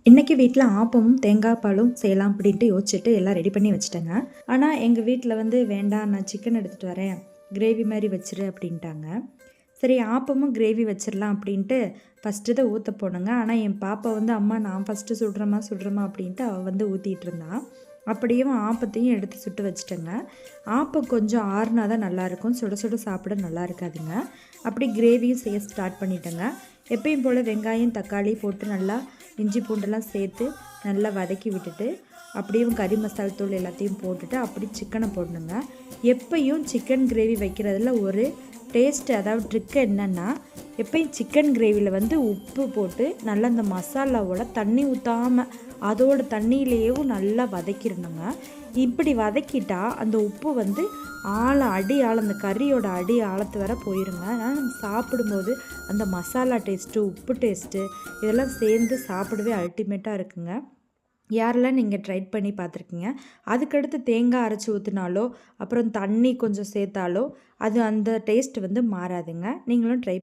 இன்றைக்கி வீட்டில் ஆப்பமும் தேங்காய் பாலும் செய்யலாம் அப்படின்ட்டு யோசிச்சுட்டு எல்லாம் ரெடி பண்ணி வச்சுட்டேங்க. ஆனால் எங்கள் வீட்டில் வந்து வேண்டாம், நான் சிக்கன் எடுத்துகிட்டு வரேன், கிரேவி மாதிரி வச்சிரு அப்படின்ட்டாங்க. சரி, ஆப்பமும் கிரேவி வச்சிடலாம் அப்படின்ட்டு ஃபஸ்ட்டு தான் ஊற்ற போனேங்க. ஆனால் என் பாப்பா வந்து அம்மா நான் ஃபஸ்ட்டு சுடுறேம்மா அப்படின்ட்டு அவள் வந்து ஊற்றிட்டு இருந்தான். அப்படியும் ஆப்பத்தையும் எடுத்து சுட்டு வச்சுட்டேங்க. ஆப்பம் கொஞ்சம் ஆறுனா தான் நல்லாயிருக்கும், சுட சுட சாப்பிட நல்லா இருக்காதுங்க. அப்படி கிரேவியும் செய்ய ஸ்டார்ட் பண்ணிட்டேங்க. எப்பயும் போல் வெங்காயம் தக்காளி போட்டு நல்லா இஞ்சி பூண்டெல்லாம் சேர்த்து நல்லா வதக்கி விட்டுட்டு அப்படியும் கறி மசாலா தூள் எல்லாத்தையும் போட்டுட்டு அப்படி சிக்கனை போடணுங்க. எப்பயும் சிக்கன் கிரேவி வைக்கிறதுல ஒரு டேஸ்ட்டு, அதாவது ட்ரிக்கு என்னென்னா, எப்பயும் சிக்கன் கிரேவியில் வந்து உப்பு போட்டு நல்லா அந்த மசாலாவோட தண்ணி ஊற்றாமல் அதோட தண்ணியிலேயும் நல்லா வதக்கிடணுங்க. இப்படி வதக்கிட்டா அந்த உப்பு வந்து ஆழம் அந்த கறியோட அடி ஆழத்து வர போயிருங்க. ஆனால் நம்ம சாப்பிடும்போது அந்த மசாலா டேஸ்ட்டு உப்பு டேஸ்ட்டு இதெல்லாம் சேர்ந்து சாப்பிடவே அல்டிமேட்டாக இருக்குங்க. யாரெல்லாம் நீங்கள் ட்ரை பண்ணி பார்த்துருக்கீங்க. அதுக்கடுத்து தேங்காய் அரைச்சி ஊற்றினாலோ அப்புறம் தண்ணி கொஞ்சம் சேர்த்தாலோ அது அந்த டேஸ்ட் வந்து மாறாதுங்க. நீங்களும் ட்ரை